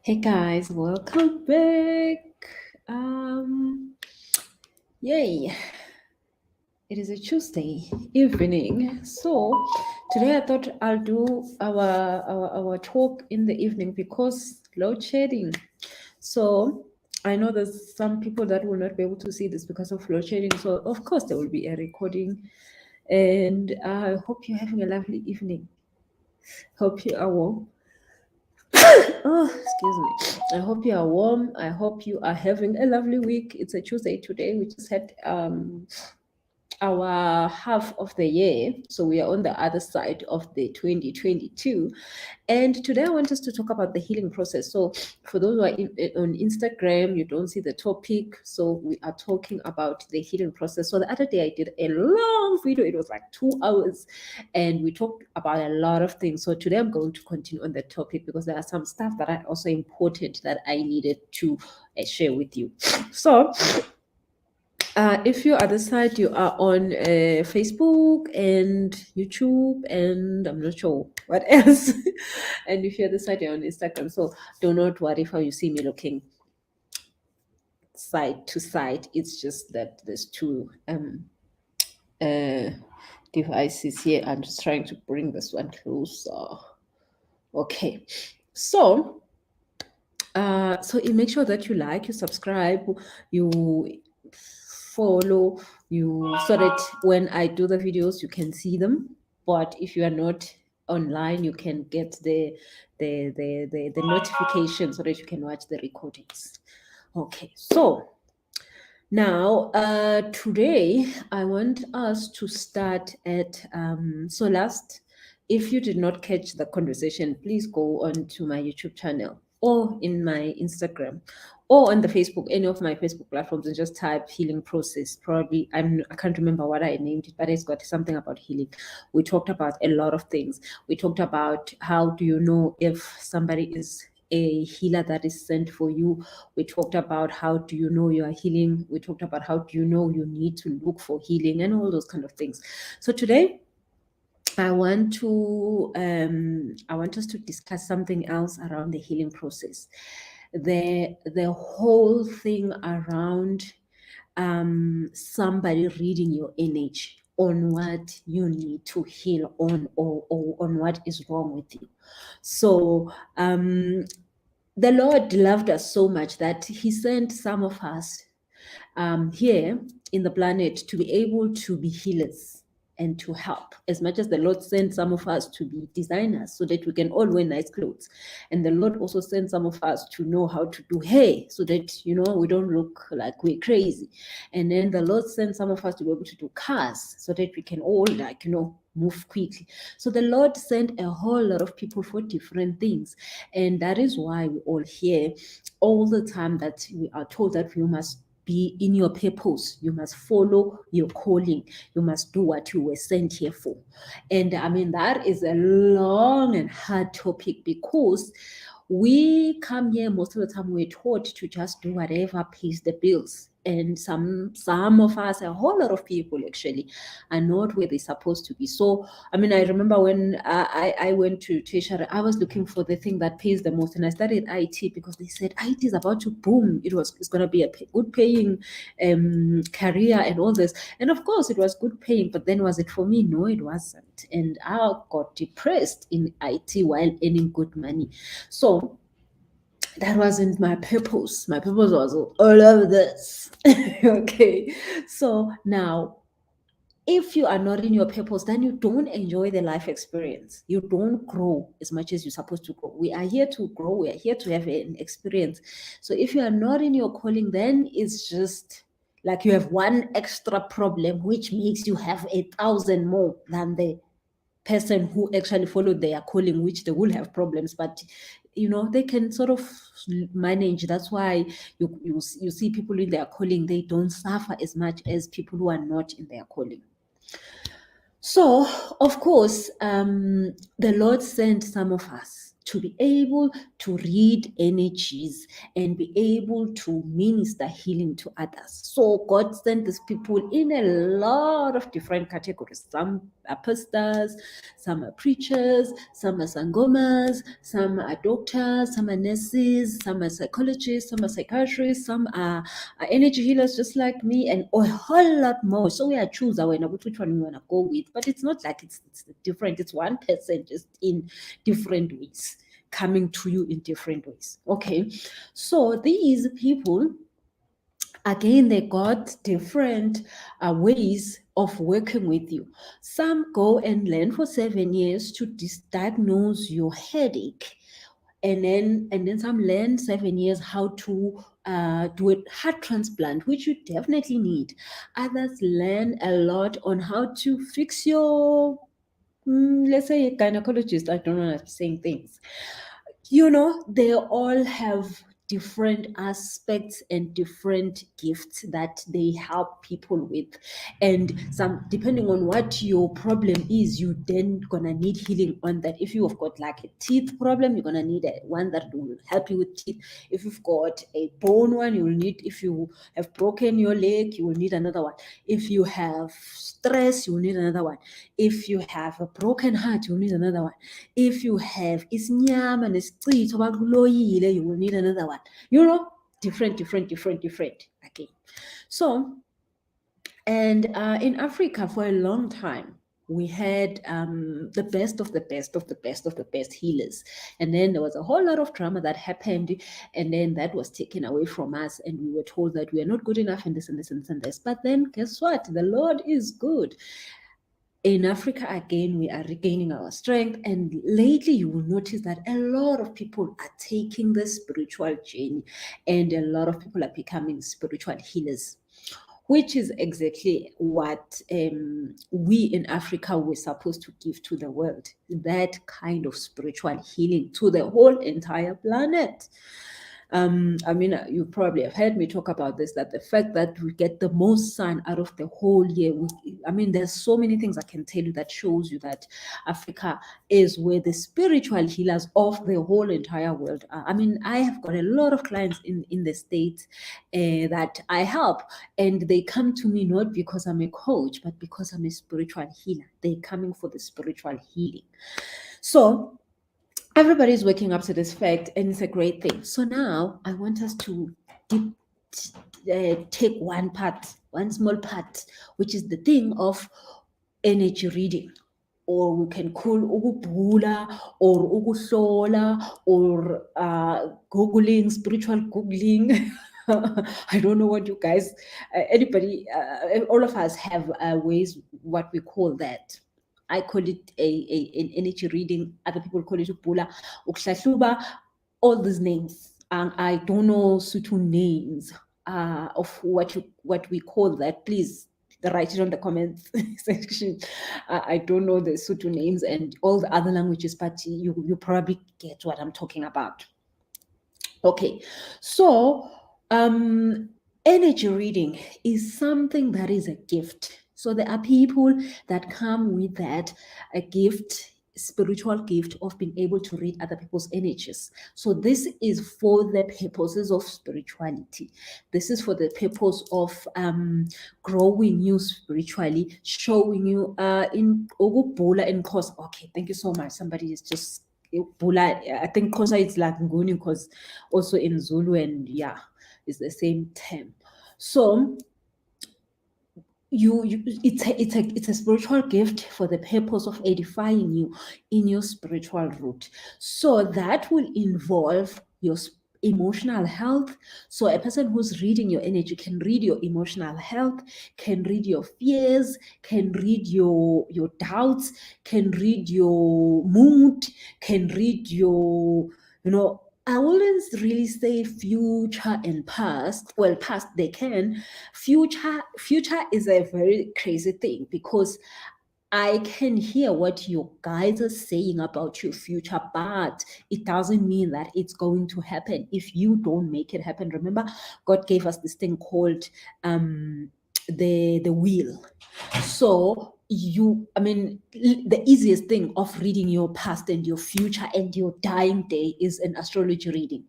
Hey guys, welcome back. Yay! It is a Tuesday evening, so today I thought I'll do our talk in the evening because load shedding. So I know there's some people that will not be able to see this because of load shedding. So of course there will be a recording, and I hope you're having a lovely evening. Hope you are warm. Oh, excuse me. I hope you are warm. I hope you are having a lovely week. It's a Tuesday today. We just had our half of the year. So we are on the other side of the 2022. And today I want us to talk about the healing process. So for those who are on Instagram, you don't see the topic. So we are talking about the healing process. So the other day I did a long video. It was like 2 hours and we talked about a lot of things. So today I'm going to continue on the topic because there are some stuff that are also important that I needed to share with you. So if you other side, you are on Facebook and YouTube, and I'm not sure what else. And if you're the side, you're on Instagram. So do not worry if you see me looking side to side. It's just that there's two devices here. I'm just trying to bring this one closer. Okay, so you make sure that you like, you subscribe, you follow, you so that when I do the videos you can see them. But if you are not online, you can get the notification so that you can watch the recordings. Okay, so now today I want us to start at so last, if you did not catch the conversation, please go on to my YouTube channel or in my Instagram or on the Facebook, any of my Facebook platforms, and just type healing process. Probably I can't remember what I named it, but it's got something about healing. We talked about a lot of things. We talked about how do you know if somebody is a healer that is sent for you. We talked about how do you know you are healing. We talked about how do you know you need to look for healing and all those kind of things. So today I want us to discuss something else around the healing process. The whole thing around somebody reading your energy on what you need to heal on, or on what is wrong with you. So the Lord loved us so much that he sent some of us here in the planet to be able to be healers and to help. As much as the Lord sent some of us to be designers so that we can all wear nice clothes, and the Lord also sent some of us to know how to do hair so that we don't look like we're crazy. And then the Lord sent some of us to be able to do cars so that we can all move quickly. So the Lord sent a whole lot of people for different things, and that is why we all hear all the time that we are told that we must be in your purpose. You must follow your calling. You must do what you were sent here for. And I mean, that is a long and hard topic because we come here most of the time, we're taught to just do whatever pays the bills. And some of us, a whole lot of people actually, are not where they're supposed to be. So, I mean, I remember when I went to tertiary, I was looking for the thing that pays the most, and I studied IT because they said IT is about to boom. It's going to be a good paying career and all this. And of course, it was good paying, but then was it for me? No, it wasn't. And I got depressed in IT while earning good money. So that wasn't my purpose. My purpose was all of this. Okay. So now, if you are not in your purpose, then you don't enjoy the life experience. You don't grow as much as you're supposed to grow. We are here to grow. We are here to have an experience. So if you are not in your calling, then it's just like you have one extra problem, which makes you have 1,000 more than the person who actually followed their calling, which they will have problems, but they can sort of manage. That's why you see people in their calling, they don't suffer as much as people who are not in their calling. So of course the Lord sent some of us to be able to read energies and be able to minister healing to others. So God sent these people in a lot of different categories. Some are pastors, some are preachers, some are sangomas, some are doctors, some are nurses, some are psychologists, some are psychiatrists, some are energy healers just like me, and a whole lot more. So we are choose which one we want to go with, but it's not like it's different. It's one person just in different ways, coming to you in different ways. Okay, so these people, again, they got different ways of working with you. Some go and learn for 7 years to diagnose your headache, and then some learn 7 years how to do a heart transplant, which you definitely need. Others learn a lot on how to fix your, let's say, a gynecologist. I don't know if I'm saying things. They all have different aspects and different gifts that they help people with. And some, depending on what your problem is, you then gonna need healing on that. If you've got like a teeth problem, you're gonna need one that will help you with teeth. If you've got a bone one, you'll need, if you have broken your leg, you will need another one. If you have stress, you will need another one. If you have a broken heart, you'll need another one. If you have isinyama nesicitho bakuloyile, you will need another one. Different. Okay. So, and in Africa for a long time, we had the best of the best healers. And then there was a whole lot of drama that happened, and then that was taken away from us, and we were told that we are not good enough, and this and this and this and this. But then guess what? The Lord is good. In Africa, again, we are regaining our strength. And lately, you will notice that a lot of people are taking the spiritual journey, and a lot of people are becoming spiritual healers, which is exactly what we in Africa were supposed to give to the world, that kind of spiritual healing to the whole entire planet. You probably have heard me talk about this, that the fact that we get the most sun out of the whole year, there's so many things I can tell you that shows you that Africa is where the spiritual healers of the whole entire world are. I have got a lot of clients in the States that I help, and they come to me not because I'm a coach, but because I'm a spiritual healer. They're coming for the spiritual healing. So everybody's waking up to this fact, and it's a great thing. So now I want us to take one small part, which is the thing of energy reading, or we can call ukubhula, or ukuhlola, or googling, spiritual googling. I don't know what you guys, anybody, all of us have ways, what we call that. I call it an energy reading. Other people call it ukubhula, ukuhlahluba, all these names. I don't know Sotho names of what we call that. Please write it on the comments section. I don't know the Sotho names and all the other languages, but you probably get what I'm talking about. Okay, so energy reading is something that is a gift. So there are people that come with that, a gift, spiritual gift of being able to read other people's energies. So this is for the purposes of spirituality. This is for the purpose of growing you spiritually, showing you in Ogubula in course. Okay, thank you so much. Somebody is just Bula. I think Kosa is like Nguni, because also in Zulu, and yeah, it's the same term. So it's a spiritual gift for the purpose of edifying you in your spiritual route. So that will involve your emotional health. So a person who's reading your energy can read your emotional health, can read your fears, can read your doubts, can read your mood, can read your, I wouldn't really say future and past. Well, past they can. Future is a very crazy thing, because I can hear what your guys are saying about your future, but it doesn't mean that it's going to happen if you don't make it happen. Remember, God gave us this thing called the wheel. So the easiest thing of reading your past and your future and your dying day is an astrology reading.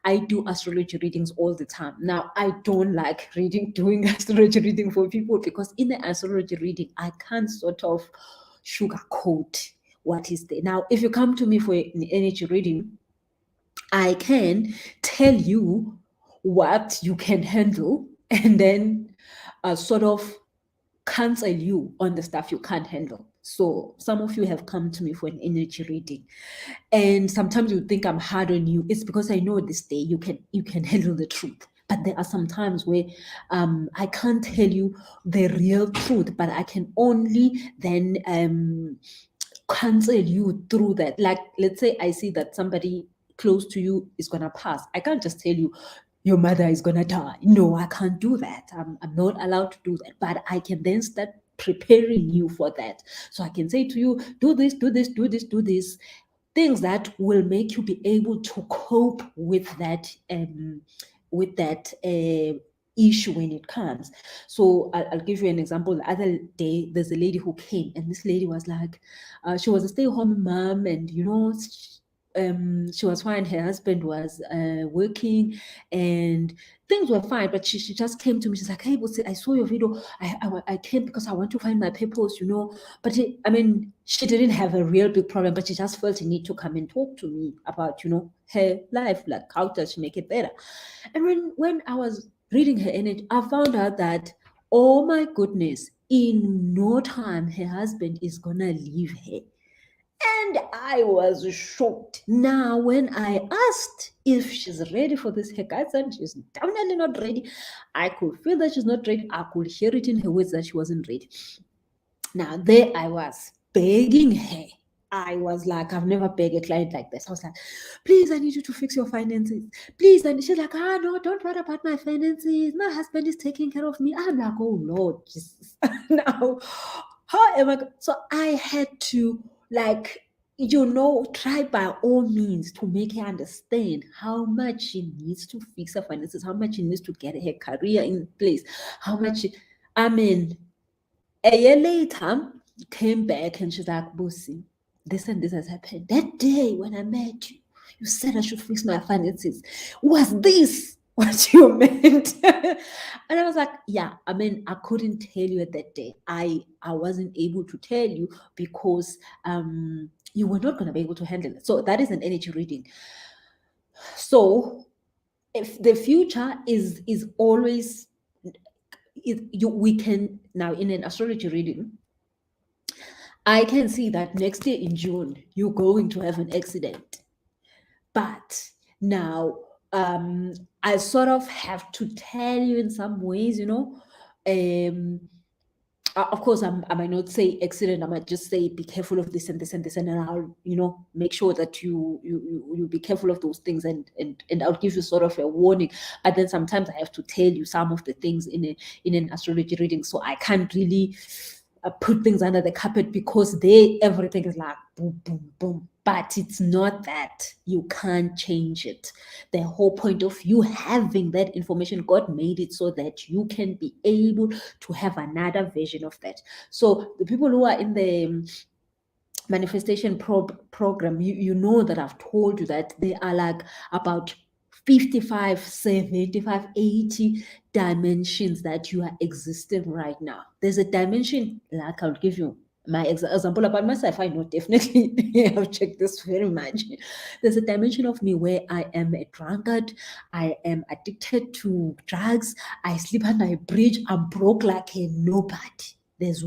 I do astrology readings all the time. Now, I don't like doing astrology reading for people, because in the astrology reading, I can't sort of sugarcoat what is there. Now, if you come to me for an energy reading, I can tell you what you can handle, and then sort of cancel you on the stuff you can't handle. So some of you have come to me for an energy reading, and sometimes you think I'm hard on you. It's because I know this day you can handle the truth. But there are some times where I can't tell you the real truth, but I can only then cancel you through that. Like, let's say I see that somebody close to you is gonna pass. I can't just tell you your mother is gonna die. No, I can't do that. I'm not allowed to do that. But I can then start preparing you for that. So I can say to you, do this, do this, do this, do this. Things that will make you be able to cope with that issue when it comes. So I'll give you an example. The other day, there's a lady who came, and this lady was like, she was a stay-home mom, and she was fine. Her husband was working, and things were fine. But she just came to me. She's like, "Hey, Bosi, I saw your video. I came because I want to find my purpose, But she didn't have a real big problem, but she just felt a need to come and talk to me about, her life, like how does she make it better. And when I was reading her energy, I found out that, oh my goodness, in no time, her husband is gonna leave her. And I was shocked. Now, when I asked if she's ready for this, her guy said she's definitely not ready. I could feel that she's not ready. I could hear it in her words that she wasn't ready. Now, there I was begging her. I was like, I've never begged a client like this. I was like, please, I need you to fix your finances. Please. And she's like, no, don't worry about my finances. My husband is taking care of me. I'm like, oh, Lord, Jesus. Now, how am I? So I had to, try by all means to make her understand how much she needs to fix her finances, how much she needs to get her career in place, how much a year later, came back and she's like, Bosi, this and this has happened. That day when I met you, you said I should fix my finances. Was this what you meant? And I was like, yeah, I couldn't tell you at that day. I wasn't able to tell you because you were not going to be able to handle it. So that is an energy reading. So if the future is always, we can now, in an astrology reading, I can see that next year in June, you're going to have an accident. But now, I sort of have to tell you in some ways, of course, I might not say accident. I might just say be careful of this and this and this, and then I'll, make sure that you be careful of those things, and I'll give you sort of a warning. But then sometimes I have to tell you some of the things in an astrology reading, so I can't really put things under the carpet because everything is like boom, boom, boom. But it's not that. You can't change it. The whole point of you having that information, God made it so that you can be able to have another version of that. So the people who are in the manifestation program, you know that I've told you that they are like about 55, 75, 80 dimensions that you are existing right now. There's a dimension, like I'll give you my example about myself. I know definitely I've checked this very much. There's a dimension of me where I am a drunkard. I am addicted to drugs. I sleep under a bridge. I'm broke like a nobody. There's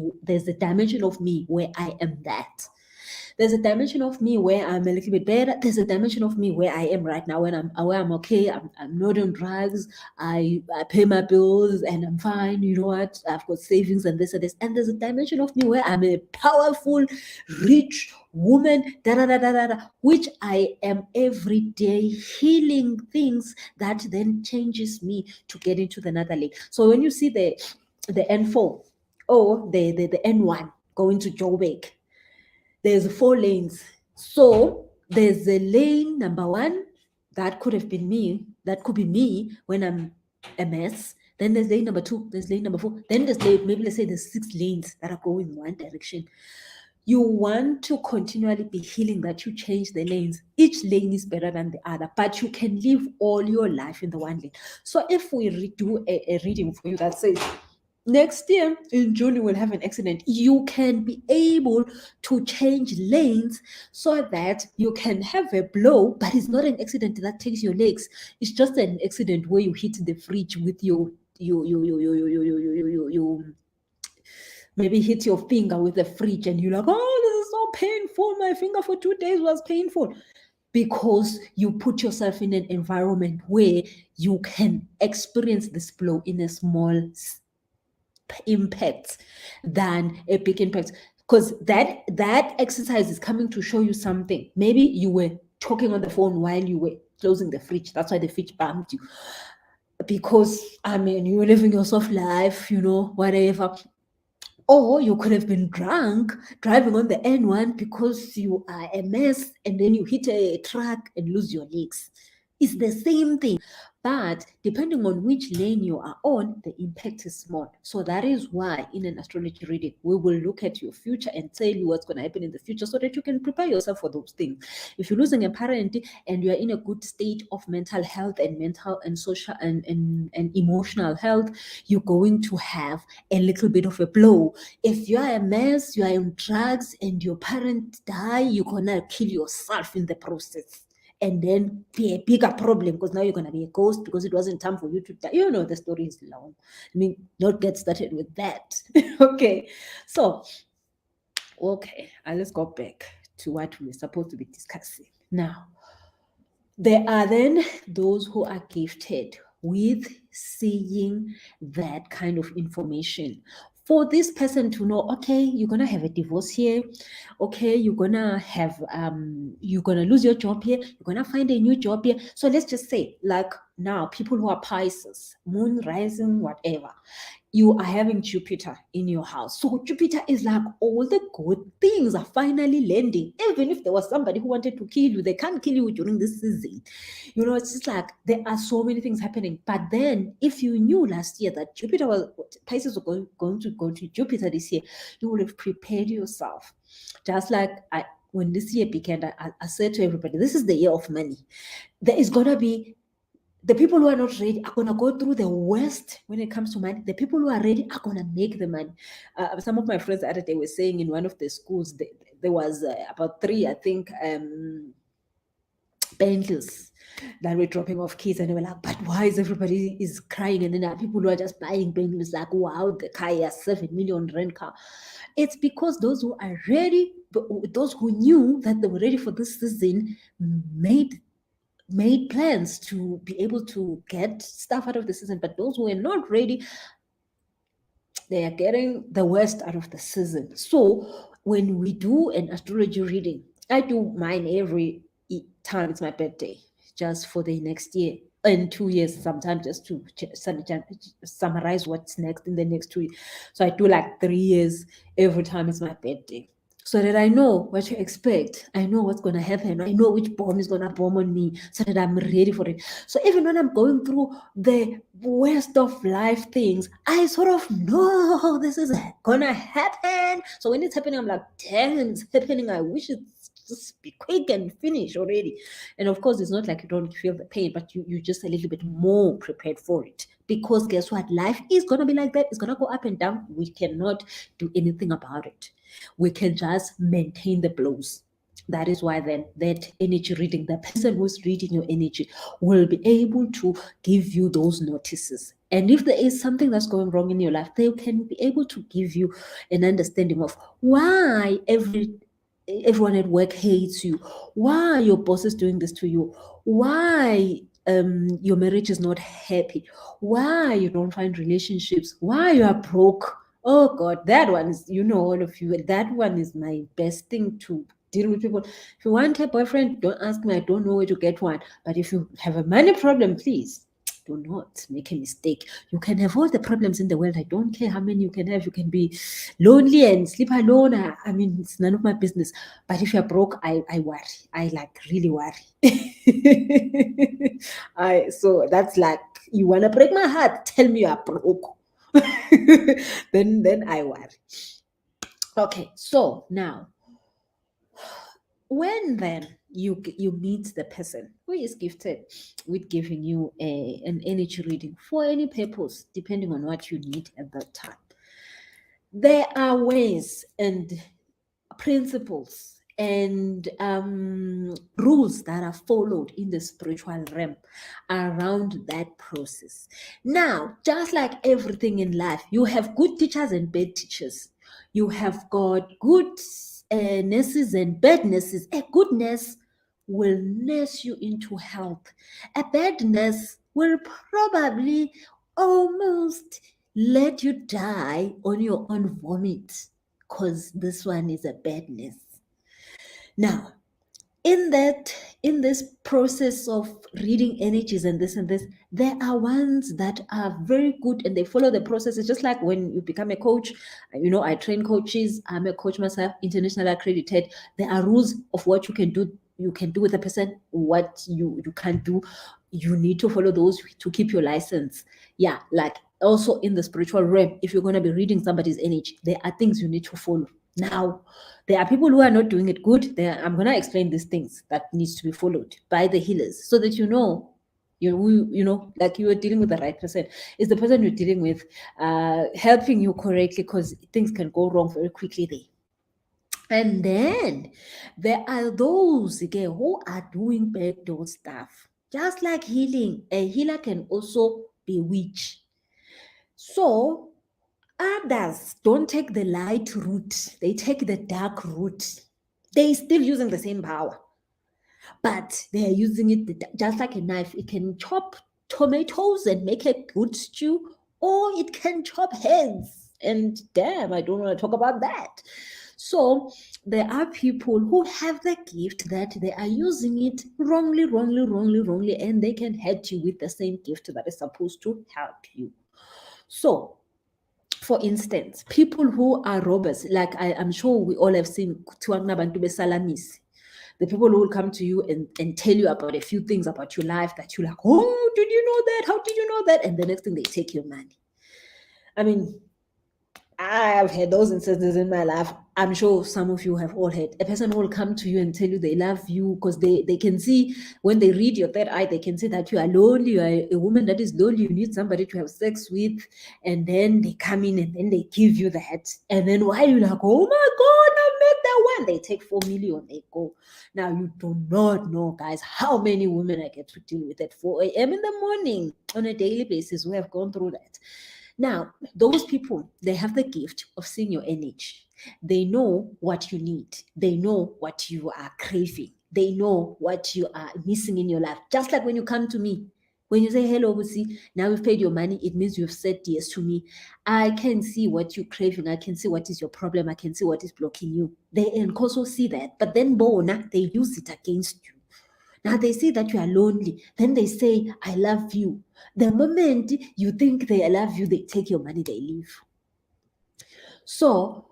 a dimension of me where I am that. There's a dimension of me where I'm a little bit better. There's a dimension of me where I am right now, where I'm okay. I'm not on drugs. I pay my bills and I'm fine. You know what? I've got savings and this and this. And there's a dimension of me where I'm a powerful, rich woman, which I am every day healing things that then changes me to get into the another lane. So when you see the N4 or the N1 going to Joburg, there's 4 lanes. So there's a lane number 1 that could have been me. That could be me when I'm a mess. Then there's lane number 2, there's lane number 4, then there's lane, maybe let's say there's 6 lanes that are going in one direction. You want to continually be healing that you change the lanes. Each lane is better than the other, but you can live all your life in the one lane. So if we redo a reading for you that says, next year in June you will have an accident, you can be able to change lanes so that you can have a blow, but it's not an accident that takes your legs. It's just an accident where you hit the fridge with your maybe hit your finger with the fridge and you're like, oh, this is so painful. My finger for 2 days was painful. Because you put yourself in an environment where you can experience this blow in a small impact than a big impact. Because that exercise is coming to show you something. Maybe you were talking on the phone while you were closing the fridge. That's why the fridge bumped you. Because, I mean, you were living your soft life, whatever. Or you could have been drunk driving on the N1 because you are a mess and then you hit a truck and lose your legs. It's the same thing. But depending on which lane you are on, the impact is small. So that is why in an astrology reading, we will look at your future and tell you what's going to happen in the future so that you can prepare yourself for those things. If you're losing a parent and you are in a good state of mental health and mental and social and emotional health, you're going to have a little bit of a blow. If you are a mess, you are on drugs and your parent die, you're going to kill yourself in the process. And then be a bigger problem because now you're going to be a ghost because it wasn't time for you to die. The story is long. I mean, not get started with that. Okay. So, let's go back to what we're supposed to be discussing. Now, there are then those who are gifted with seeing that kind of information. For this person to know, okay, you're gonna have a divorce here, okay, you're gonna have you're gonna lose your job here, you're gonna find a new job here. So let's just say, like now, people who are Pisces, moon rising, whatever, you are having Jupiter in your house. So Jupiter is like all the good things are finally landing. Even if there was somebody who wanted to kill you, they can't kill you during this season. It's just like there are so many things happening. But then if you knew last year that Pisces were going to go to Jupiter this year, you would have prepared yourself. Just like when this year began, I said to everybody, this is the year of money. There is going to be the people who are not ready are going to go through the worst when it comes to money. The people who are ready are going to make the money. Some of my friends the other day were saying in one of the schools, there was about 3, I think, Bentleys that were dropping off kids, and they were like, but why is everybody is crying? And then there are people who are just buying Bentleys, like, wow, the car is 7 million rand car. It's because those who are ready, those who knew that they were ready for this season, made plans to be able to get stuff out of the season. But those who are not ready, they are getting the worst out of the season. So when we do an astrology reading, I do mine every time it's my birthday, just for the next year and 2 years, sometimes just to summarize what's next in the next 2 years. So I do like 3 years every time it's my birthday, so that I know what to expect. I know what's going to happen. I know which bomb is going to bomb on me, so that I'm ready for it. So even when I'm going through the worst of life things, I sort of know this is going to happen. So when it's happening, I'm like, damn, it's happening. I wish it's just be quick and finish already. And of course, it's not like you don't feel the pain, but you're just a little bit more prepared for it. Because guess what? Life is going to be like that. It's going to go up and down. We cannot do anything about it. We can just maintain the blows. That is why then that energy reading, the person who's reading your energy will be able to give you those notices. And if there is something that's going wrong in your life, they can be able to give you an understanding of why everyone at work hates you, why your boss is doing this to you, why your marriage is not happy, why you don't find relationships, why you are broke. Oh God, that one is, all of you, that one is my best thing to deal with people. If you want a boyfriend, don't ask me, I don't know where to get one. But if you have a money problem, please do not make a mistake. You can have all the problems in the world. I don't care how many you can have. You can be lonely and sleep alone. I mean, it's none of my business. But if you're broke, I worry. I really worry. So that's like You want to break my heart? Tell me you are broke. then I worry. Okay, so now, when then you meet the person who is gifted with giving you an energy reading for any purpose, depending on what you need at that time, there are ways and principles and rules that are followed in the spiritual realm around that process. Now, just like everything in life, you have good teachers and bad teachers. You have got good nurses and bad nurses. A good nurse will nurse you into health. A bad nurse will probably almost let you die on your own vomit, because this one is a badness. Now, in this process of reading energies and this, there are ones that are very good and they follow the process. It's just like when you become a coach. I train coaches. I'm a coach myself, internationally accredited. There are rules of what you can do. You can do with a person, what you can't do. You need to follow those to keep your license. Yeah, like also in the spiritual realm, if you're going to be reading somebody's energy, there are things you need to follow. Now, there are people who are not doing it good. I'm going to explain these things that needs to be followed by the healers, so that like you are dealing with the right person. Is the person you're dealing with helping you correctly? Because things can go wrong very quickly there. And then there are those again who are doing backdoor stuff. Just like healing, a healer can also bewitch. So others don't take the light route, they take the dark route. They're still using the same power, but they are using it just like a knife. It can chop tomatoes and make a good stew, or it can chop heads. And damn, I don't want to talk about that. So there are people who have the gift that they are using it wrongly, and they can hurt you with the same gift that is supposed to help you. So, for instance, people who are robbers, like I'm sure we all have seen the people who will come to you and tell you about a few things about your life that you're like, oh, did you know that? How did you know that? And the next thing, they take your money. I mean, I've had those instances in my life. I'm sure some of you have all had. A person will come to you and tell you they love you because they can see, when they read your third eye, they can see that you are lonely, you are a woman that is lonely, you need somebody to have sex with. And then they come in and then they give you that. And then while you're like, oh my God, I met that one, they take 4 million, they go. Now, you do not know, guys, how many women I get to deal with at 4 a.m. in the morning on a daily basis who have gone through that. Now, those people, they have the gift of seeing your energy. They know what you need. They know what you are craving. They know what you are missing in your life. Just like when you come to me, when you say, hello, Busi, now you've paid your money, it means you've said yes to me. I can see what you're craving. I can see what is your problem. I can see what is blocking you. They can also see that. But then, they use it against you. Now they say that you are lonely. Then they say, I love you. The moment you think they love you, they take your money, they leave. So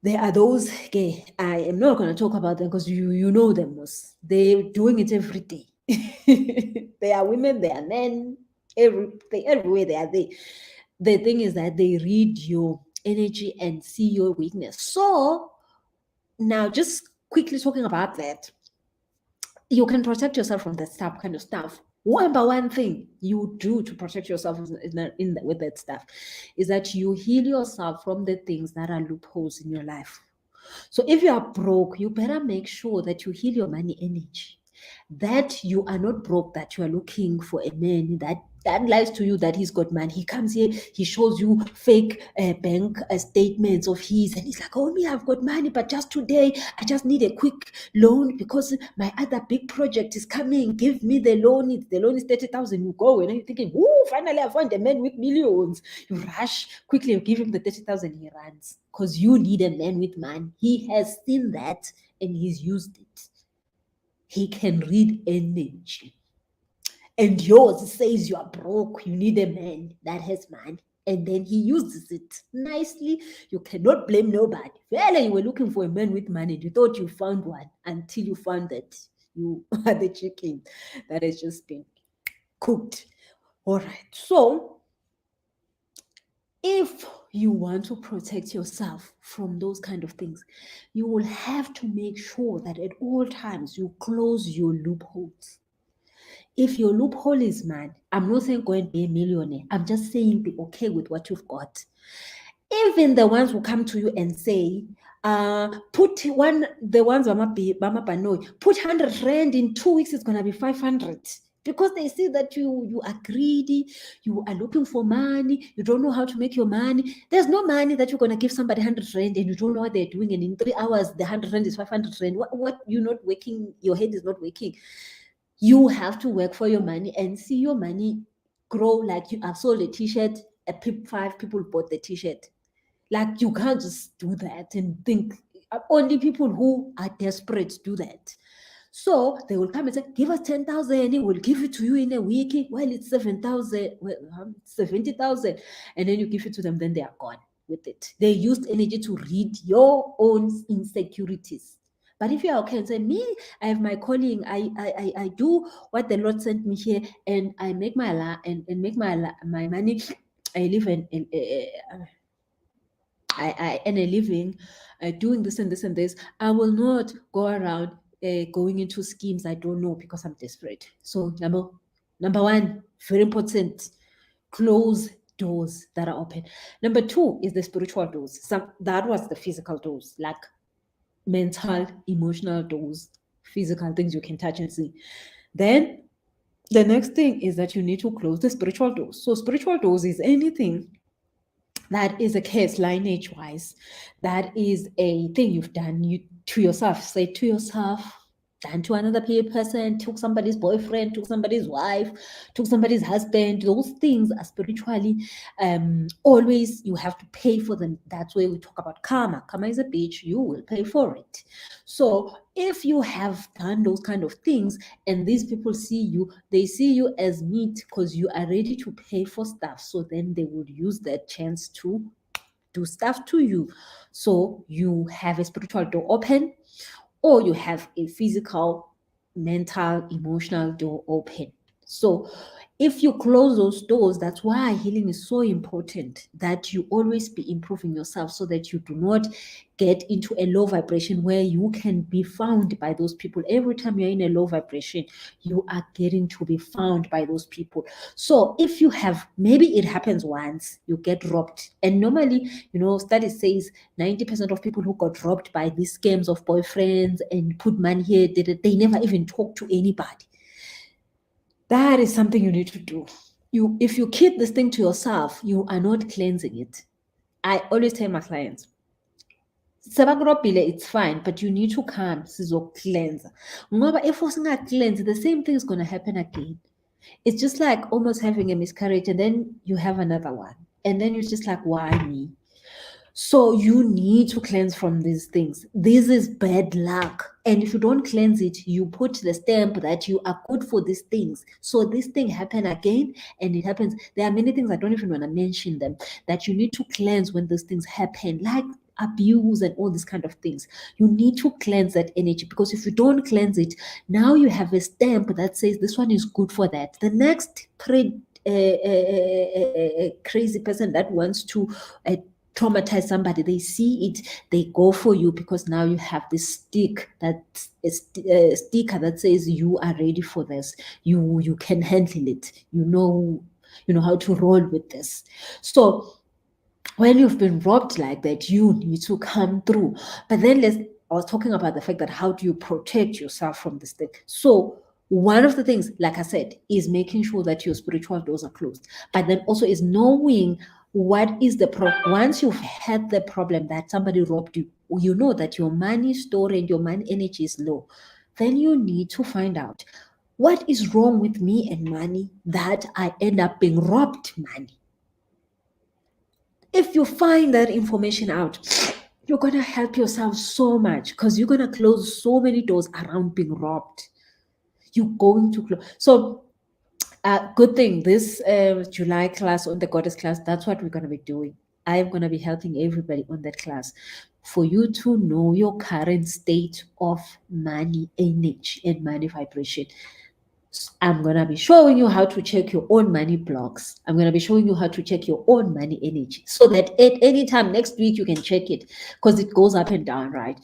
there are those, okay, I am not going to talk about them because you know them most. They're doing it every day. They are women, they are men, everywhere they are there. The thing is that they read your energy and see your weakness. So now, just quickly talking about that, you can protect yourself from that kind of stuff. One thing you do to protect yourself with that stuff is that you heal yourself from the things that are loopholes in your life. So if you are broke, you better make sure that you heal your money energy. That you are not broke, that you are looking for a man that lies to you that he's got money. He comes here, he shows you fake bank statements of his, and he's like, oh, me, I've got money, but just today, I just need a quick loan because my other big project is coming. Give me the loan. The loan is 30,000. You go, and you're thinking, oh, finally, I found a man with millions. You rush quickly, you give him the 30,000, he runs because you need a man with money. He has seen that and he's used it. He can read energy. And yours says you are broke, you need a man that has money. And then he uses it nicely. You cannot blame nobody. Well, you were looking for a man with money. You thought you found one until you found that you are the chicken that has just been cooked. All right. So if you want to protect yourself from those kind of things, you will have to make sure that at all times you close your loopholes. If your loophole is mad, I'm not saying go and be a millionaire. I'm just saying be okay with what you've got. Even the ones who come to you and say, put one, the ones Mama Banoi, put 100 rand in 2 weeks, it's gonna be 500. Because they see that you are greedy, you are looking for money, you don't know how to make your money. There's no money that you're gonna give somebody 100 rand and you don't know what they're doing, and in 3 hours the 100 rand is 500 rand. What you're not working, your head is not working. You have to work for your money and see your money grow. Like you have sold a t-shirt, 5 people bought the t-shirt. Like you can't just do that and think only people who are desperate do that. So they will come and say, give us 10,000, we'll give it to you in a week. Well, it's 7,000, 70,000. And then you give it to them, then they are gone with it. They used energy to read your own insecurities. But if you are okay and say, me, I have my calling, I do what the Lord sent me here, and I make my make my money. I live I earn a living doing this and this and this. I will not go around going into schemes I don't know because I'm desperate. So number one, very important, close doors that are open. Number two is the spiritual doors. That was the physical doors, like mental, emotional doors, physical things you can touch and see. Then the next thing is that you need to close the spiritual doors. So spiritual doors is anything that is a case lineage wise, that is a thing you've done to yourself, say to yourself, done to another person, took somebody's boyfriend, took somebody's wife, took somebody's husband. Those things are spiritually always, you have to pay for them. That's why we talk about karma. Karma is a bitch, you will pay for it. So if you have done those kind of things and these people see you, they see you as meat because you are ready to pay for stuff. So then they would use that chance to do stuff to you. So you have a spiritual door open, or you have a physical, mental, emotional door open. So if you close those doors, that's why healing is so important, that you always be improving yourself so that you do not get into a low vibration where you can be found by those people. Every time you're in a low vibration, you are getting to be found by those people. So if you have, maybe it happens once, you get robbed. And normally, study says 90% of people who got robbed by these scams of boyfriends and put money here, they never even talk to anybody. That is something you need to do. If you keep this thing to yourself, you are not cleansing it. I always tell my clients, it's fine, but you need to come cleanse. If we cleanse, the same thing is going to happen again. It's just like almost having a miscarriage and then you have another one. And then you're just like, why me? So you need to cleanse from these things. This is bad luck. And if you don't cleanse it, you put the stamp that you are good for these things. So this thing happen again and it happens. There are many things I don't even want to mention them that you need to cleanse when these things happen, like abuse and all these kind of things. You need to cleanse that energy, because if you don't cleanse it, now you have a stamp that says this one is good for that. The next crazy person that wants to traumatize somebody, they see it, they go for you, because now you have this sticker that says you are ready for this, you can handle it, you know how to roll with this. So when you've been robbed like that, you need to come through. But then I was talking about the fact that how do you protect yourself from this thing? So one of the things, like I said, is making sure that your spiritual doors are closed. But then also is knowing what is the problem. Once you've had the problem that somebody robbed you, you know that your money store and your money energy is low. Then you need to find out what is wrong with me and money that I end up being robbed money. If you find that information out, you're going to help yourself so much, because you're going to close so many doors around being robbed. You're going to close. So good thing, this July class on the goddess class, that's what we're going to be doing. I'm going to be helping everybody on that class for you to know your current state of money energy and money vibration. I'm going to be showing you how to check your own money blocks. I'm going to be showing you how to check your own money energy so that at any time next week you can check it because it goes up and down, right?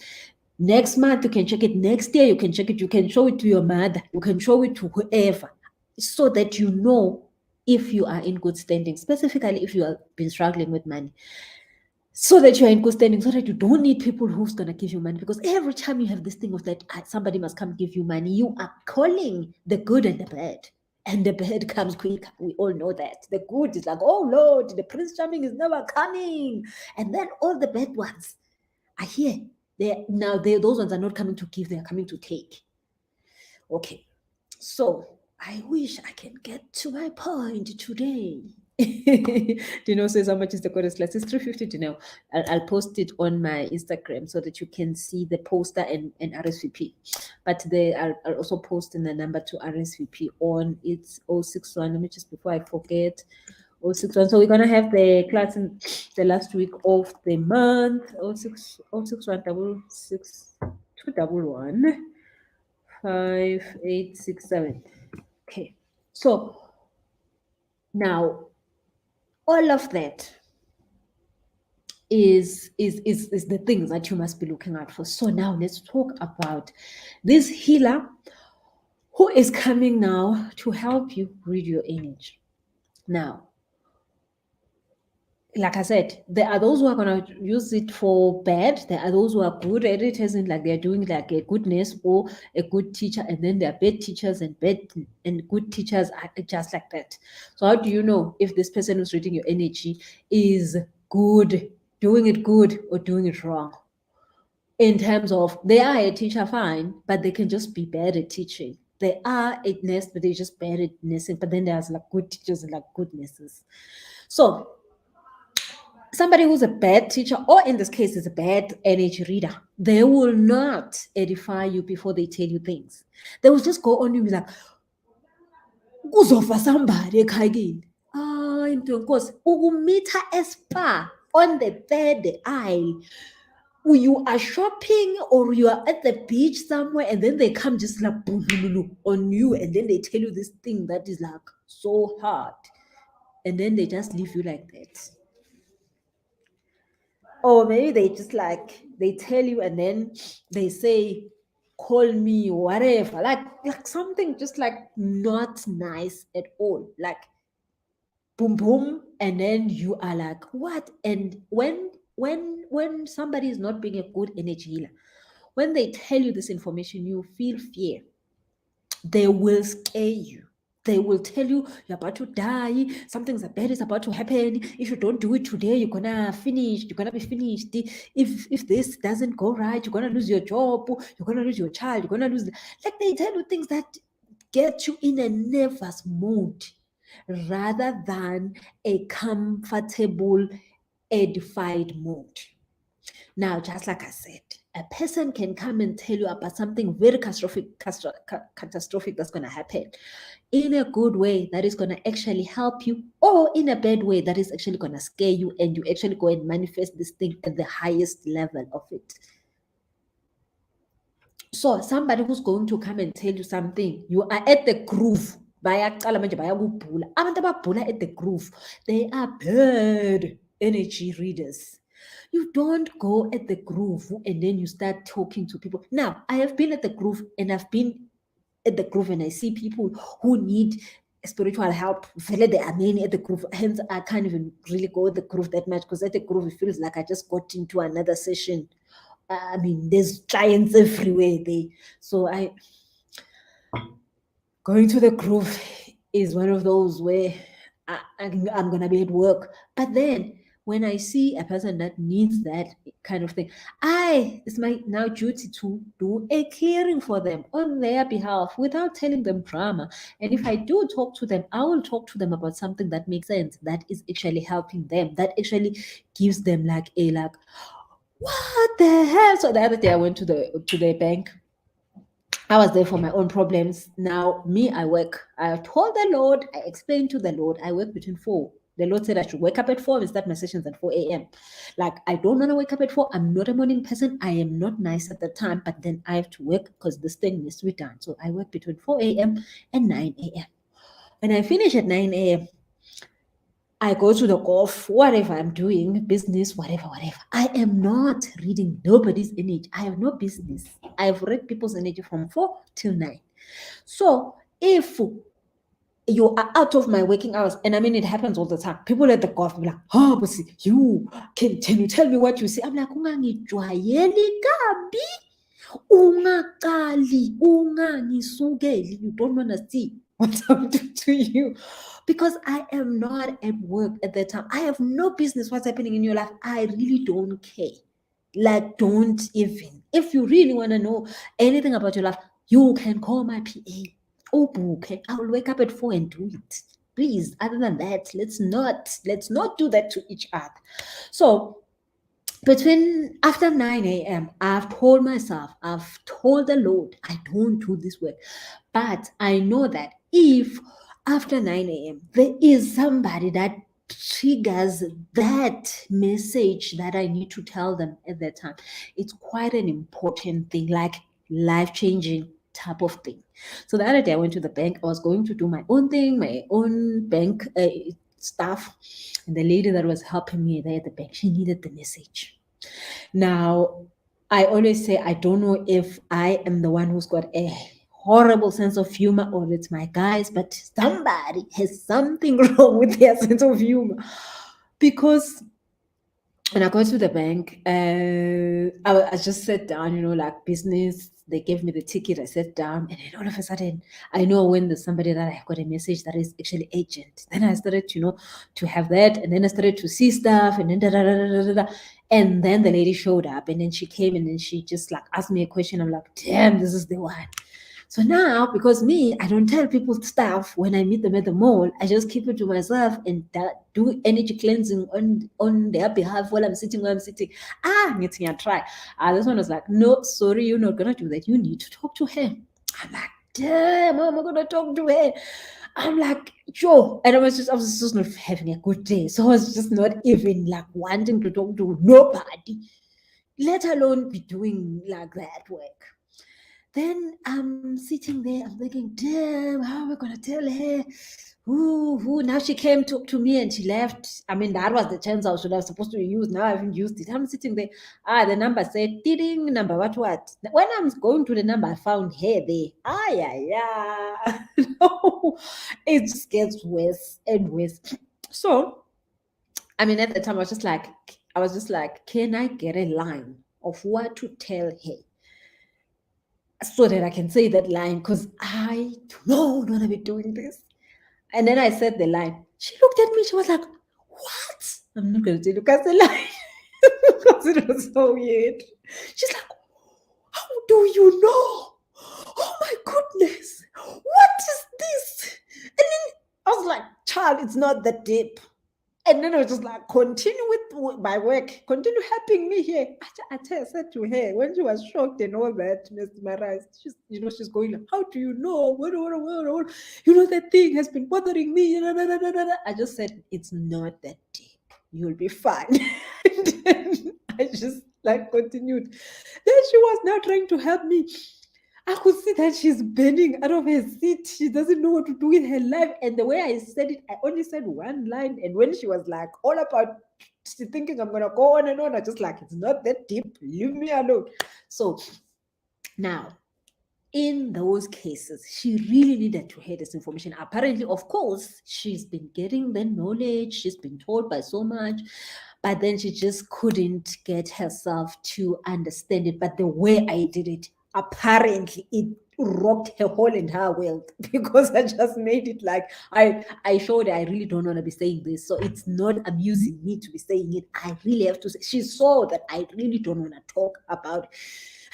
Next month you can check it. Next year you can check it. You can show it to your mother. You can show it to whoever so that you know if you are in good standing, specifically if you have been struggling with money. So that you're in good standing, so that you don't need people who's going to give you money. Because every time you have this thing of that somebody must come give you money, you are calling the good and the bad. And the bad comes quicker. We all know that. The good is like, oh Lord, the Prince Charming is never coming. And then all the bad ones are here. Those ones are not coming to give, they are coming to take. Okay. So I wish I can get to my point today. Dino says, how much is the goddess class? It's 350 Dino. I'll post it on my Instagram so that you can see the poster and RSVP. But I'll also post in the number to RSVP on it's 061. Let me just, before I forget, 061. So we're gonna have the class in the last week of the month. 061 211 5867. Okay, so now all of that is the things that you must be looking out for. So now let's talk about this healer who is coming now to help you read your energy. Now, like I said, there are those who are going to use it for bad. There are those who are good at it, as in like they're doing like a goodness or a good teacher, and then there are bad teachers and good teachers are just like that. So how do you know if this person who's reading your energy is good, doing it good, or doing it wrong? In terms of they are a teacher, fine, but they can just be bad at teaching. They are a nurse, but they're just bad at nursing. But then there's like good teachers and like good nurses. So somebody who's a bad teacher, or in this case is a bad energy reader, they will not edify you before they tell you things. They will just go on you like, kuzofa somebody ekhayeni. Into inkosi ukumitha espa on the third aisle. You are shopping or you are at the beach somewhere, and then they come just like on you, and then they tell you this thing that is like so hard, and then they just leave you like that. Or maybe they just like they tell you and then they say, call me, whatever, like something just like not nice at all, like boom boom, and then you are like, what? And when somebody is not being a good energy healer, when they tell you this information, you feel fear. They will scare you. They will tell you you're about to die, something bad is about to happen. If you don't do it today, you're gonna be finished. If this doesn't go right, you're gonna lose your job, you're gonna lose your child, you're gonna lose, like they tell you things that get you in a nervous mood rather than a comfortable, edified mood. Now, just like I said, a person can come and tell you about something very catastrophic that's going to happen in a good way that is going to actually help you, or in a bad way that is actually going to scare you, and you actually go and manifest this thing at the highest level of it. So somebody who's going to come and tell you something, you are at the groove. Bayaqala manje bayakubhula. Abantu ababhula at the groove, they are bad energy readers. You don't go at the groove and then you start talking to people. Now, I have been at the groove, and I've been at the groove and I see people who need spiritual help. They are many at the groove. Hence, I can't even really go at the groove that much, because at the groove, it feels like I just got into another session. I mean, there's giants everywhere there. So going to the groove is one of those where I'm going to be at work. But then when I see a person that needs that kind of thing, it's my now duty to do a clearing for them on their behalf without telling them drama. And if I do talk to them, I will talk to them about something that makes sense, that is actually helping them, that actually gives them like what the hell? So the other day I went to the bank. I was there for my own problems. Now, me, I work. I told the Lord, I explained to the Lord, I work between 4 The Lord said I should wake up at 4 and start my sessions at 4 a.m. Like, I don't want to wake up at 4. I'm not a morning person. I am not nice at the time, but then I have to work because this thing needs to be done. So I work between 4 a.m. and 9 a.m. When I finish at 9 a.m., I go to the golf, whatever I'm doing, business, whatever. I am not reading nobody's energy. I have no business. I've read people's energy from 4 till 9. So if you are out of my working hours, and I mean, it happens all the time. People at the golf be like, oh, but see, can you tell me what you see? I'm like, ungangijwayeli kabi, ungangisukeli, you don't want to see what I'm doing to you. Because I am not at work at that time. I have no business what's happening in your life. I really don't care. Like, don't even. If you really want to know anything about your life, you can call my PA. Oh, okay. I will wake up at 4 and do it. Please, other than that, let's not do that to each other. So after 9 a.m., I've told myself, I've told the Lord, I don't do this work. But I know that if after 9 a.m., there is somebody that triggers that message that I need to tell them at that time, it's quite an important thing, like life-changing type of thing. So the other day I went to the bank. I was going to do my own thing, my own bank stuff. And the lady that was helping me there at the bank, she needed the message. Now, I always say, I don't know if I am the one who's got a horrible sense of humor or it's my guys, but somebody has something wrong with their sense of humor. Because when I go to the bank, I just sat down, like business. They gave me the ticket. I sat down, and then all of a sudden, I know when there's somebody that I got a message that is actually urgent. Then I started, to have that, and then I started to see stuff, and then and then the lady showed up, and then she came, and then she just like asked me a question. I'm like, damn, this is the one. So now, because me, I don't tell people stuff when I meet them at the mall. I just keep it to myself and do energy cleansing on their behalf while I'm sitting where I'm sitting. I try. This one was like, no, sorry, you're not going to do that. You need to talk to her. I'm like, damn, how am I going to talk to her? I'm like, yo. And I was just not having a good day. So I was just not even like wanting to talk to nobody, let alone be doing like that work. Then I'm sitting there, I'm thinking, damn, how am I going to tell her? Ooh, now she came, talk to me, and she left. I mean, that was the chance I should have supposed to use. Now I haven't used it. I'm sitting there. The number said, ding, number, what? When I'm going to the number, I found her there. Yeah. No, it just gets worse and worse. So, I mean, at the time, I was just like, can I get a line of what to tell her, so that I can say that line, because I don't want to be doing this. And then I said the line. She looked at me. She was like, what? I'm not going to tell you guys the line because it was so weird. She's like, how do you know? Oh my goodness. What is this? And then I was like, child, it's not that deep. And then I was just like, continue with my work, continue helping me here. I said to her, when she was shocked and all that, mesmerized, she's going, how do you know? What? That thing has been bothering me. I just said, it's not that deep. You'll be fine. And then I just like continued. Then she was now trying to help me. I could see that she's burning out of her seat. She doesn't know what to do with her life. And the way I said it, I only said one line. And when she was like all about thinking I'm going to go on and on, I just like, it's not that deep. Leave me alone. So now, in those cases, she really needed to hear this information. Apparently, of course, she's been getting the knowledge. She's been told by so much. But then she just couldn't get herself to understand it. But the way I did it, apparently it rocked her whole entire world, because I just made it like I showed her I really don't want to be saying this. So it's not amusing me to be saying it. I really have to say. She saw that I really don't want to talk about it.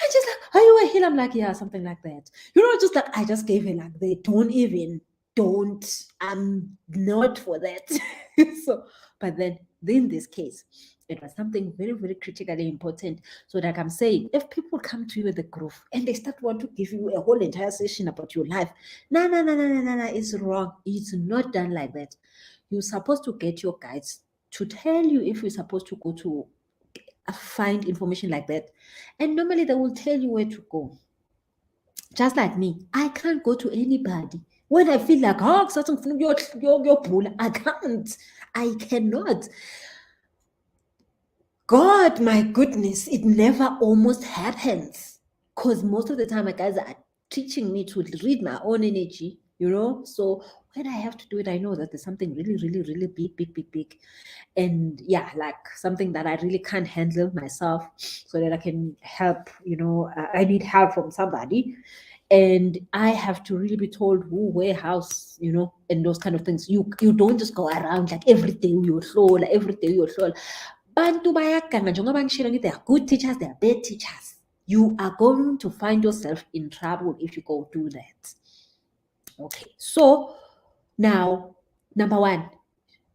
And she's like, are you a healer? I'm like, yeah, something like that. Just like I just gave her like they I'm not for that. So, but then in this case, It was something very, very critically important. So, like I'm saying, if people come to you with a groove and they start want to give you a whole entire session about your life, no, no, no, no, no, no, no, it's wrong. It's not done like that. You're supposed to get your guides to tell you if you're supposed to go to find information like that. And normally they will tell you where to go. Just like me, I can't go to anybody. When I feel like, oh, I can't. I cannot. God, my goodness, it never almost happens. Because most of the time, my guys are teaching me to read my own energy, So when I have to do it, I know that there's something really, really, really big, big, big, big. And yeah, like something that I really can't handle myself so that I can help, I need help from somebody. And I have to really be told who, where, house, and those kind of things. You don't just go around like every day you're slow, like every day you're slow. Bantu bayaganga njengoba ngishilo ngithi there are good teachers, there are bad teachers. You are going to find yourself in trouble if you go do that. Okay, so now, number one,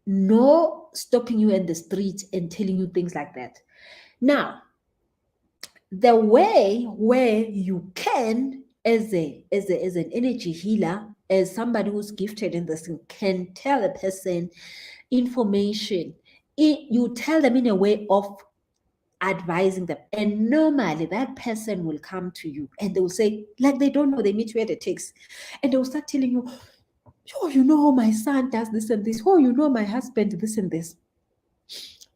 no stopping you in the street and telling you things like that. Now, the way where you can, as an energy healer, as somebody who's gifted in this, can tell a person information. You tell them in a way of advising them, and normally that person will come to you and they will say, like, they don't know, they meet you at a text and they will start telling you, oh, my son does this and this, my husband this and this.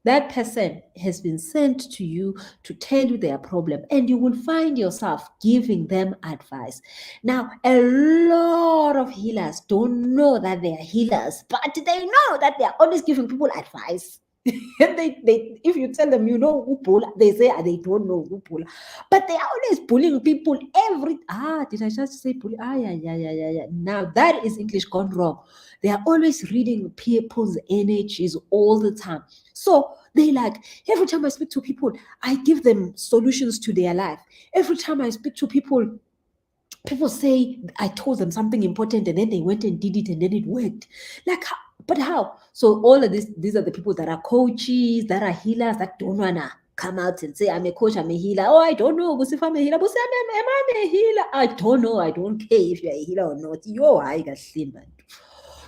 That person has been sent to you to tell you their problem, and you will find yourself giving them advice. Now, a lot of healers don't know that they are healers, but they know that they are always giving people advice. And they if you tell them they say they don't know Upula, but they are always bullying people did I just say bully? Yeah. Now that is English gone wrong. They are always reading people's energies all the time. So they like, every time I speak to people, I give them solutions to their life. Every time I speak to people say I told them something important and then they went and did it and then it worked. Like, but how? So all of these are the people that are coaches, that are healers, that don't wanna come out and say, I'm a coach, I'm a healer. Oh, I don't know if I'm a healer. But say, am I a healer? I don't know. I don't care if you're a healer or not. I got slim.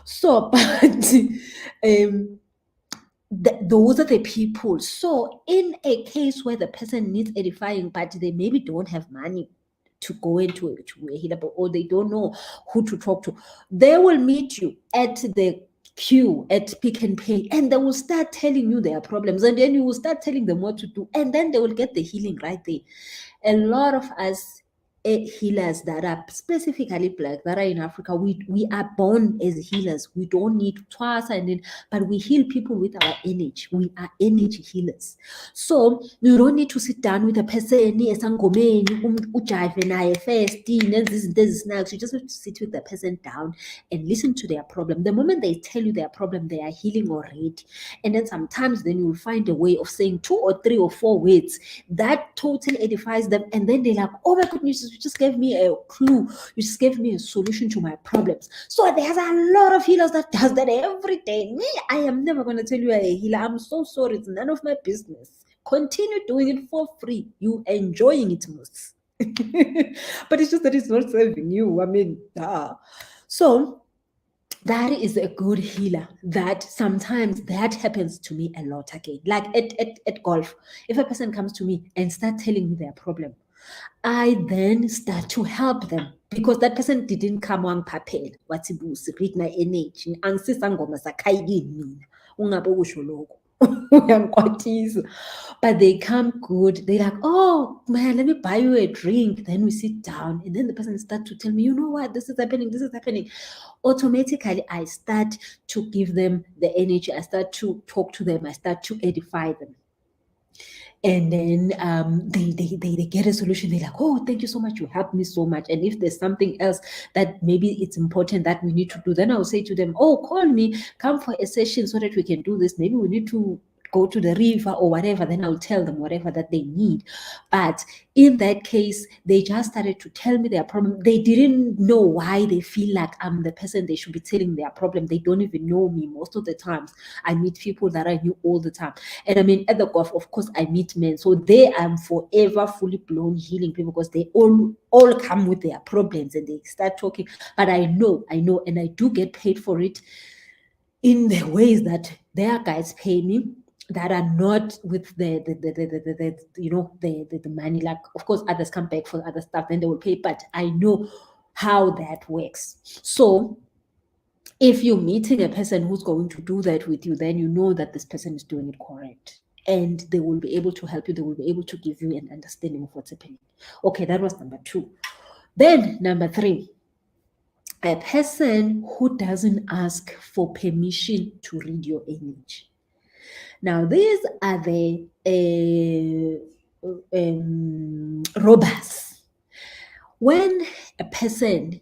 So, but those are the people. So in a case where the person needs edifying, but they maybe don't have money to go into a healer, or they don't know who to talk to, they will meet you at the queue at Pick and Pay, and they will start telling you their problems, and then you will start telling them what to do, and then they will get the healing right there. A lot of us healers that are specifically Black, that are in Africa, we are born as healers. We don't need twice, but we heal people with our energy. We are energy healers. So you don't need to sit down with a person ujive naye first, you just have to sit with the person down and listen to their problem. The moment they tell you their problem, they are healing already. And then sometimes then you'll find a way of saying 2 or 3 or 4 words that totally edifies them, and then they're like, oh my goodness, you just gave me a clue, you just gave me a solution to my problems. So there's a lot of healers that does that every day. Me, I am never going to tell you I'm a healer. I'm so sorry, it's none of my business. Continue doing it for free. You enjoying it most. But it's just that it's not serving you. I mean, so that is a good healer. That sometimes that happens to me a lot again. Like at golf, if a person comes to me and start telling me their problem, I then start to help them, because that person didn't come on papel. What's read my energy. But they come good. They're like, oh man, let me buy you a drink. Then we sit down, and then the person starts to tell me, you know what, this is happening. Automatically, I start to give them the energy. I start to talk to them. I start to edify them. And then they get a solution. They're like, oh, thank you so much. You helped me so much. And if there's something else that maybe it's important that we need to do, then I'll say to them, oh, call me, come for a session so that we can do this. Maybe we need to go to the river or whatever, then I'll tell them whatever that they need. But in that case, they just started to tell me their problem. They didn't know why they feel like I'm the person they should be telling their problem. They don't even know me most of the times. I meet people that I knew all the time. And I mean, at the golf, of course, I meet men. So they am forever fully blown healing people because they all come with their problems and they start talking. But I know, and I do get paid for it in the ways that their guys pay me that are not with the money. Like, of course, others come back for other stuff, then they will pay, but I know how that works. So if you're meeting a person who's going to do that with you, then you know that this person is doing it correct. And they will be able to help you. They will be able to give you an understanding of what's happening. Okay, that was number 2. Then number 3, a person who doesn't ask for permission to read your image. Now, these are the robbers. When a person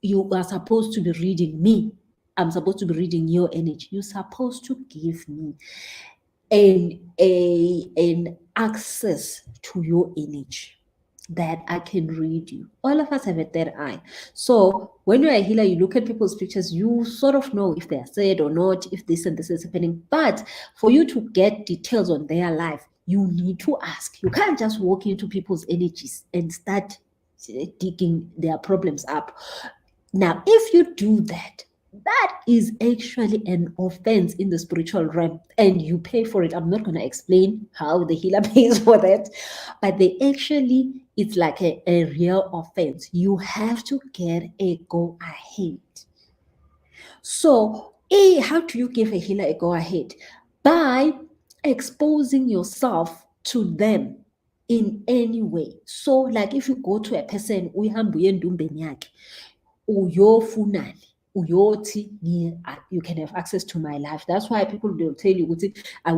you are supposed to be reading me, I'm supposed to be reading your energy, you're supposed to give me an access to your energy that I can read you. All of us have a third eye. So when you're a healer, you look at people's pictures, you sort of know if they're sad or not, if this and this is happening. But for you to get details on their life, you need to ask. You can't just walk into people's energies and start digging their problems up. Now, if you do that, that is actually an offense in the spiritual realm, and you pay for it. I'm not going to explain how the healer pays for that, but it's like a real offense. You have to get a go ahead. So, how do you give a healer a go ahead? By exposing yourself to them in any way. So, like if you go to a person, uyofunani, uyothi you can have access to my life. That's why people will tell you, I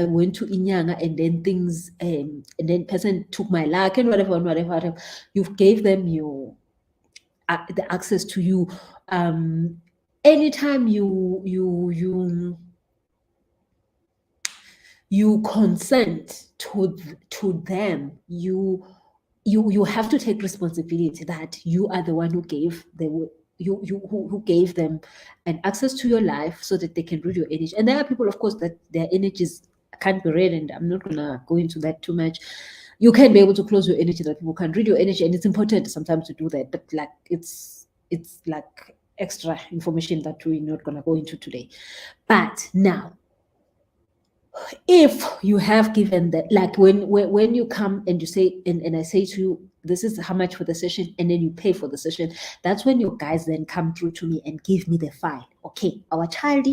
went to Inyanga and then things, and then person took my luck and whatever. You gave them your the access to you. Anytime you consent to them, you have to take responsibility that you are the one who gave who gave them an access to your life so that they can read your energy. And there are people, of course, that their energies can't be read, and I'm not gonna go into that too much. You can be able to close your energy, that people can read your energy, and it's important sometimes to do that, but like it's like extra information that we're not gonna go into today. But now, if you have given that, like when you come and you say, and I say to you, this is how much for the session, and then you pay for the session, that's when your guys then come through to me and give me the file. Okay, our child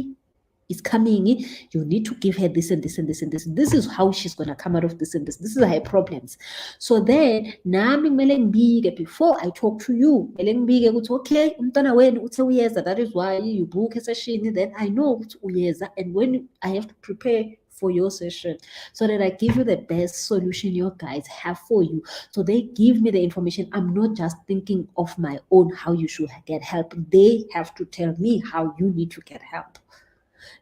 is coming in, you need to give her this and this and this and this. This is how she's going to come out of this and this. This is her problems. So then, before I talk to you, okay, that is why you book a session, then I know, and when I have to prepare for your session so that I give you the best solution your guys have for you. So they give me the information. I'm not just thinking of my own how you should get help. They have to tell me how you need to get help,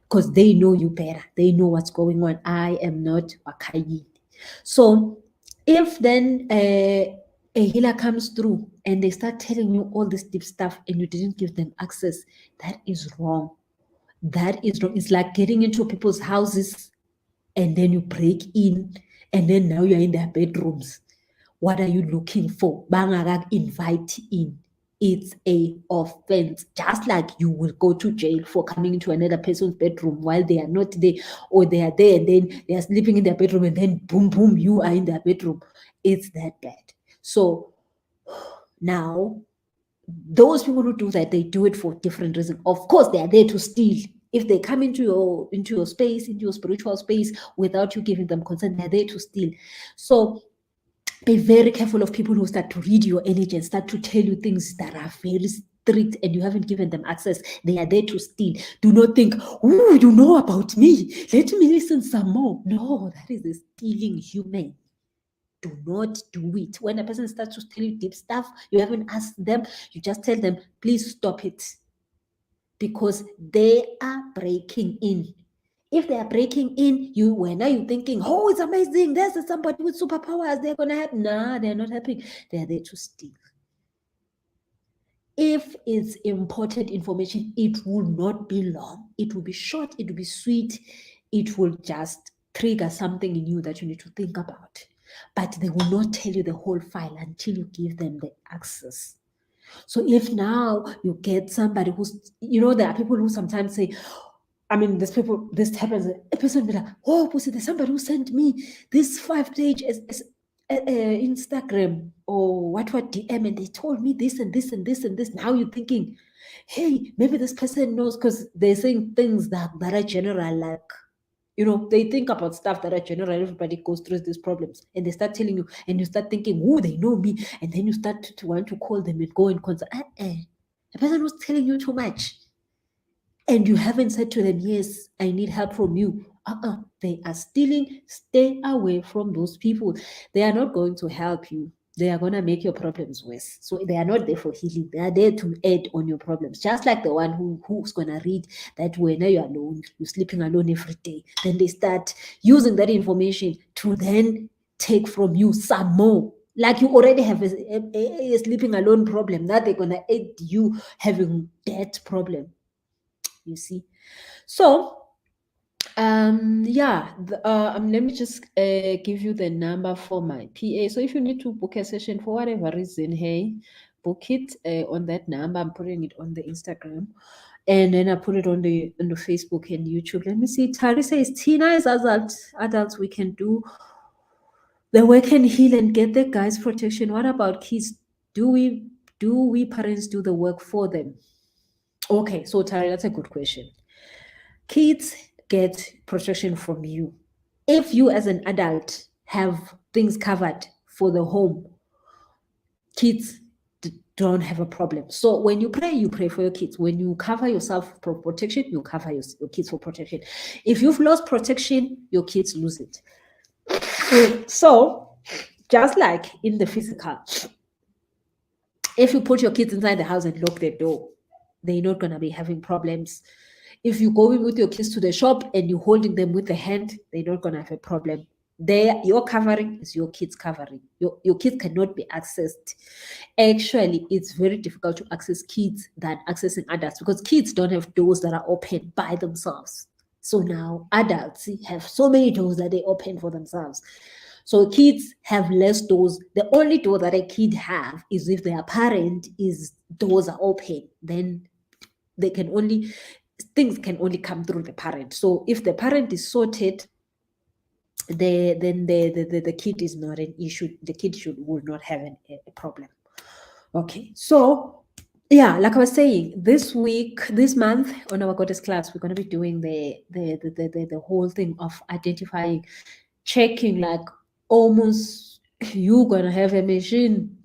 because they know you better. They know what's going on. I am not Wakayi. So if then a healer comes through and they start telling you all this deep stuff and you didn't give them access, that is wrong. That is wrong. It's like getting into people's houses and then you break in, and then now you're in their bedrooms. What are you looking for? Bangagak invite in. It's a offense. Just like you will go to jail for coming into another person's bedroom while they are not there, or they are there and then they are sleeping in their bedroom, and then boom, boom, you are in their bedroom. It's that bad. So now, those people who do that, they do it for different reasons. Of course, they are there to steal. If they come into your space, into your spiritual space, without you giving them consent, they're there to steal. So be very careful of people who start to read your energy and start to tell you things that are very strict and you haven't given them access. They are there to steal. Do not think, oh, you know about me, let me listen some more. No, that is a stealing human. Do not do it. When a person starts to tell you deep stuff, you haven't asked them, you just tell them, please stop it. Because they are breaking in. If they are breaking in, now you're thinking, oh, it's amazing. There's somebody with superpowers. They're gonna help. Nah, they're not helping. They're there to steal. If it's important information, it will not be long. It will be short. It will be sweet. It will just trigger something in you that you need to think about. But they will not tell you the whole file until you give them the access. So if now you get somebody who's, there are people who sometimes say, this happens, a person will be like, oh, Pussy, there's somebody who sent me this 5-page Instagram or what DM, and they told me this and this and this and this. Now you're thinking, hey, maybe this person knows, because they're saying things that are general, like, they think about stuff that are general. Everybody goes through these problems, and they start telling you, and you start thinking, oh, they know me, and then you start to want to call them and go and consult. The person was telling you too much, and you haven't said to them, yes, I need help from you. They are stealing. Stay away from those people. They are not going to help you. They are going to make your problems worse. So they are not there for healing. They are there to add on your problems. Just like the one who's going to read that when you're alone, you're sleeping alone every day. Then they start using that information to then take from you some more. Like you already have a sleeping alone problem. Now they're going to add you having that problem. You see? So let me just give you the number for my PA. So if you need to book a session for whatever reason, hey, book it on that number. I'm putting it on the Instagram, and then I put it on the Facebook and YouTube. Let me see. Tari says, Tina, as adults, we can do the work and heal and get the guys protection. What about kids? Do we parents do the work for them? Okay, so Tari, that's a good question. Kids get protection from you. If you as an adult have things covered for the home, kids don't have a problem. So when you pray for your kids. When you cover yourself for protection, you cover your kids for protection. If you've lost protection, your kids lose it. So just like in the physical, if you put your kids inside the house and lock the door, they're not going to be having problems. If you go in with your kids to the shop and you're holding them with the hand, they're not going to have a problem. Your covering is your kids' covering. Your kids cannot be accessed. Actually, it's very difficult to access kids than accessing adults, because kids don't have doors that are open by themselves. So now adults have so many doors that they open for themselves. So kids have less doors. The only door that a kid have is if their parent doors are open. Then things can only come through the parent. So if the parent is sorted, then the kid is not an issue. The kid will not have a problem. Okay, so yeah, like I was saying, this month on our goddess class, we're going to be doing the whole thing of identifying, checking, like almost you're going to have a machine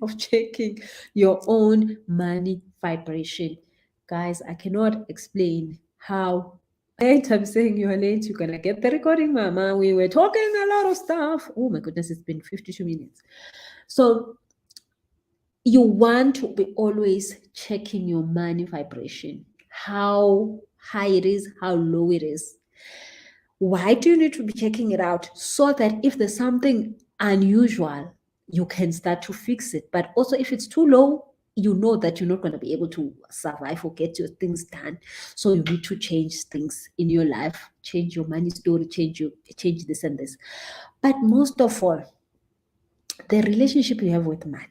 of checking your own money vibration. Guys, I cannot explain how. I'm saying you're late. You're going to get the recording, Mama. We were talking a lot of stuff. Oh my goodness, it's been 52 minutes. So you want to be always checking your money vibration, how high it is, how low it is. Why do you need to be checking it out? So that if there's something unusual, you can start to fix it. But also if it's too low, you know that you're not going to be able to survive or get your things done. So you need to change things in your life, change your money story, change this and this. But most of all, the relationship you have with money.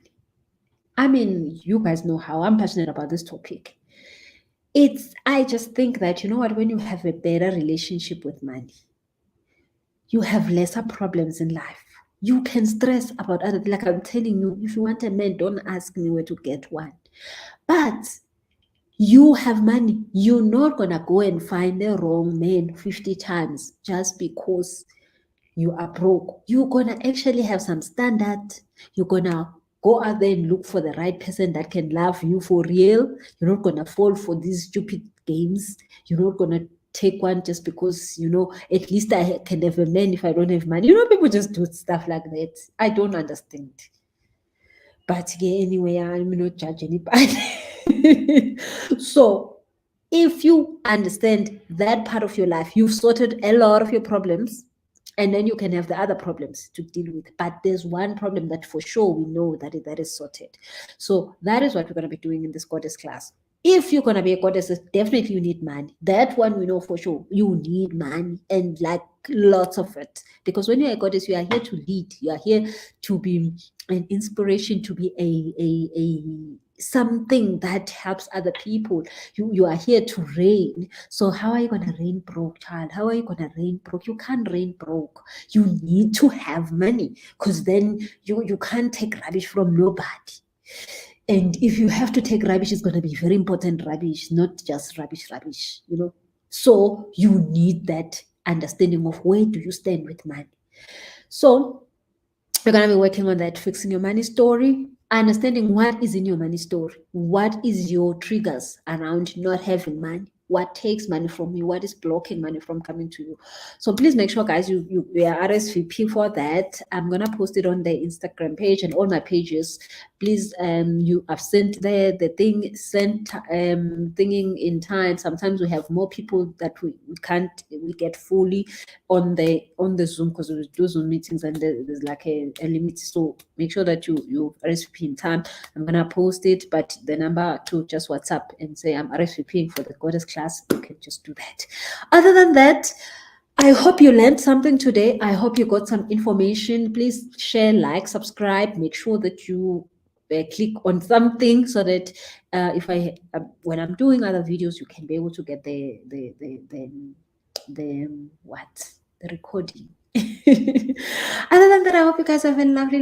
I mean, you guys know how I'm passionate about this topic. I just think that, you know what, when you have a better relationship with money, you have lesser problems in life. You can stress about other, like I'm telling you, if you want a man, don't ask me where to get one. But you have money. You're not going to go and find the wrong man 50 times just because you are broke. You're going to actually have some standard. You're going to go out there and look for the right person that can love you for real. You're not going to fall for these stupid games. You're not going to take one just because, at least I can have a man if I don't have money. People just do stuff like that. I don't understand. But yeah, anyway, I'm not judging anybody. So If you understand that part of your life, you've sorted a lot of your problems, and then you can have the other problems to deal with. But there's one problem that for sure we know that is sorted. So that is what we're going to be doing in this goddess class. If you're going to be a goddess, definitely you need money. That one we know for sure. You need money, and like lots of it. Because when you're a goddess, you are here to lead. You are here to be an inspiration, to be a something that helps other people. You are here to reign. So how are you going to reign broke, child? How are you going to reign broke? You can't reign broke. You need to have money, because then you can't take rubbish from nobody. And if you have to take rubbish, it's going to be very important rubbish, not just rubbish, you know. So you need that understanding of where do you stand with money. So we're going to be working on that, fixing your money story, understanding what is in your money story, what is your triggers around not having money, what takes money from you, what is blocking money from coming to you. So please make sure, guys, you are RSVP for that. I'm gonna post it on the Instagram page and all my pages. Please, I've sent the thing sent thinking in time. Sometimes we have more people that we get fully on the Zoom, because we do Zoom meetings and there's like a limit. So make sure that you RSVP in time. I'm gonna post it, but the number to just WhatsApp and say I'm RSVPing for the goddess class. You can just do that. Other than that, I hope you learned something today. I hope you got some information. Please share, like, subscribe. Make sure that you click on something so that if I when I'm doing other videos, you can be able to get the recording. Other than that, I hope you guys have a lovely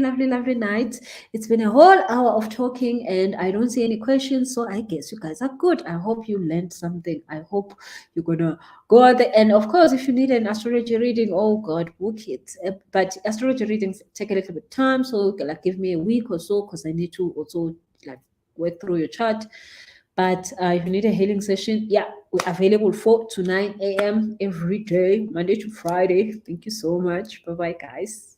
night. It's been a whole hour of talking and I don't see any questions, so I guess you guys are good. I hope you learned something. I hope you're gonna go out there. And of course, if you need an astrology reading, oh God, book it. But astrology readings take a little bit of time, so like give me a week or so, because I need to also like work through your chart. But if you need a healing session, yeah, we're available 4 to 9 a.m. every day, Monday to Friday. Thank you so much. Bye-bye, guys.